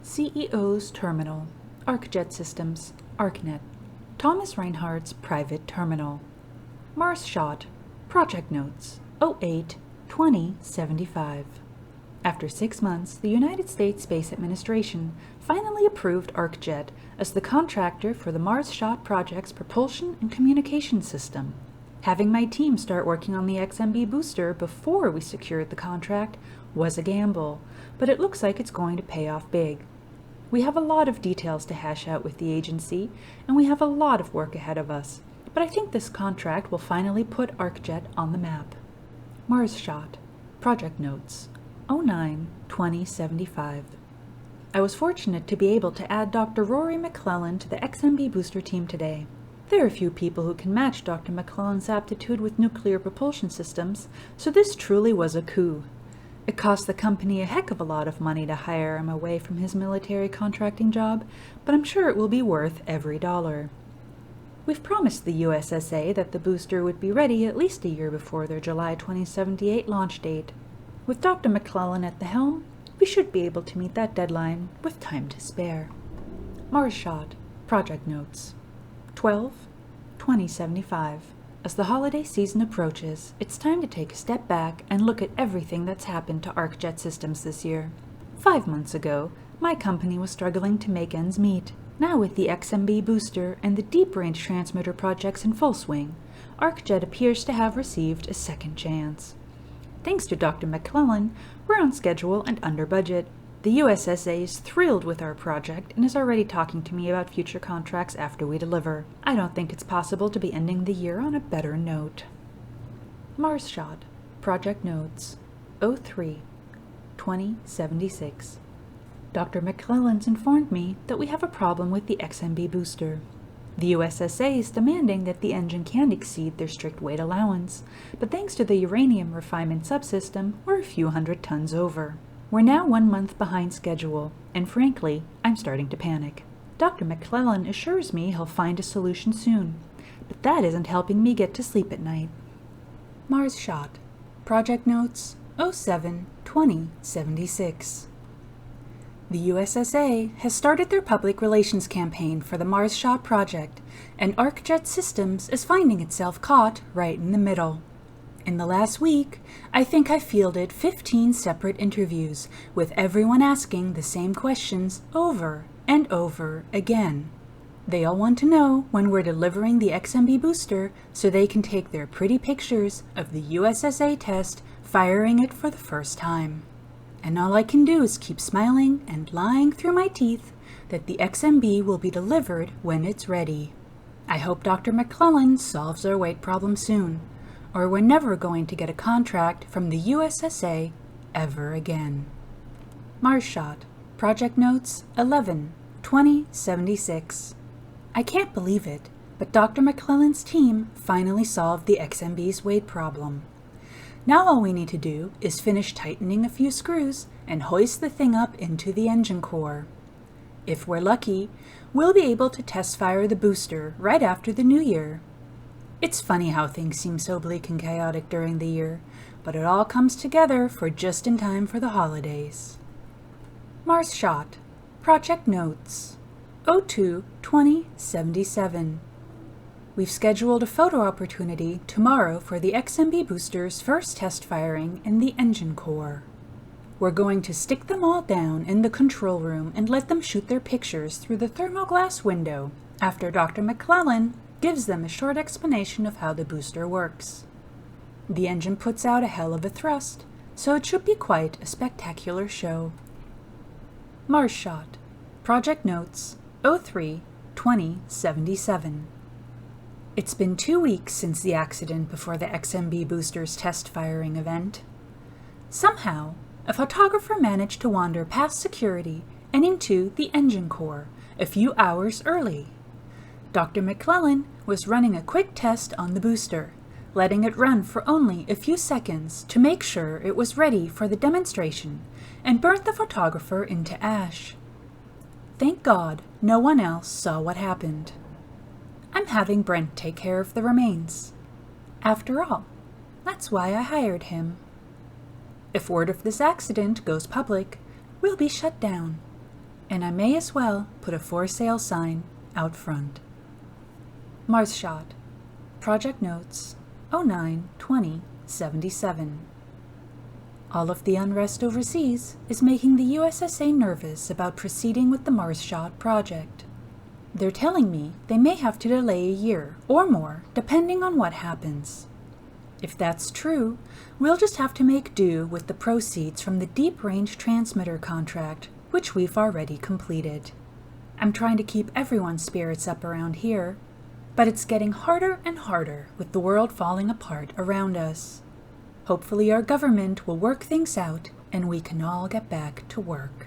CEO's Terminal, ArcJet Systems, ArcNet, Thomas Reinhardt's Private Terminal, Mars Shot, Project Notes, 08-2075. After 6 months, the United States Space Administration finally approved ArcJet as the contractor for the Mars Shot project's propulsion and communication system. Having my team start working on the XMB booster before we secured the contract was a gamble, but it looks like it's going to pay off big. We have a lot of details to hash out with the agency, and we have a lot of work ahead of us, but I think this contract will finally put ArcJet on the map. Mars Shot, Project Notes, 09-2075. I was fortunate to be able to add Dr. Rory McClellan to the XMB booster team today. There are few people who can match Dr. McClellan's aptitude with nuclear propulsion systems, so this truly was a coup. It cost the company a heck of a lot of money to hire him away from his military contracting job, but I'm sure it will be worth every dollar. We've promised the USSA that the booster would be ready at least a year before their July 2078 launch date. With Dr. McClellan at the helm, we should be able to meet that deadline with time to spare. Mars Shot, Project Notes, 12-2075. As the holiday season approaches, it's time to take a step back and look at everything that's happened to ArcJet Systems this year. 5 months ago, my company was struggling to make ends meet. Now with the XMB booster and the deep-range transmitter projects in full swing, ArcJet appears to have received a second chance. Thanks to Dr. McClellan, we're on schedule and under budget. The USSA is thrilled with our project and is already talking to me about future contracts after we deliver. I don't think it's possible to be ending the year on a better note. Mars Shot, Project Notes, 03-2076. Dr. McClellan's informed me that we have a problem with the XMB booster. The USSA is demanding that the engine can't exceed their strict weight allowance, but thanks to the uranium refinement subsystem, we're a few hundred tons over. We're now 1 month behind schedule, and frankly, I'm starting to panic. Dr. McClellan assures me he'll find a solution soon, but that isn't helping me get to sleep at night. Mars Shot, Project Notes, 07-2076. The USSA has started their public relations campaign for the Mars Shot project, and ArcJet Systems is finding itself caught right in the middle. In the last week, I think I fielded 15 separate interviews, with everyone asking the same questions over and over again. They all want to know when we're delivering the XMB booster so they can take their pretty pictures of the USSA test firing it for the first time. And all I can do is keep smiling and lying through my teeth that the XMB will be delivered when it's ready. I hope Dr. McClellan solves our weight problem soon, or we're never going to get a contract from the USSA ever again. Mars Shot, Project Notes, 11-2076. I can't believe it, but Dr. McClellan's team finally solved the XMB's weight problem. Now all we need to do is finish tightening a few screws and hoist the thing up into the engine core. If we're lucky, we'll be able to test fire the booster right after the new year. It's funny how things seem so bleak and chaotic during the year, but it all comes together for just in time for the holidays. Mars Shot, Project Notes, 02-2077. We've scheduled a photo opportunity tomorrow for the XMB booster's first test firing in the engine core. We're going to stick them all down in the control room and let them shoot their pictures through the thermoglass window after Dr. McClellan gives them a short explanation of how the booster works. The engine puts out a hell of a thrust, so it should be quite a spectacular show. Mars Shot, Project Notes, 03-2077. It's been 2 weeks since the accident before the XMB booster's test firing event. Somehow, a photographer managed to wander past security and into the engine core a few hours early. Dr. McClellan was running a quick test on the booster, letting it run for only a few seconds to make sure it was ready for the demonstration, and burnt the photographer into ash. Thank God no one else saw what happened. I'm having Brent take care of the remains. After all, that's why I hired him. If word of this accident goes public, we'll be shut down. And I may as well put a for sale sign out front. Mars Shot. Project Notes 09-20-77. All of the unrest overseas is making the USSA nervous about proceeding with the Mars Shot project. They're telling me they may have to delay a year or more depending on what happens. If that's true, we'll just have to make do with the proceeds from the Deep Range Transmitter contract, which we've already completed. I'm trying to keep everyone's spirits up around here, but it's getting harder and harder with the world falling apart around us. Hopefully our government will work things out and we can all get back to work.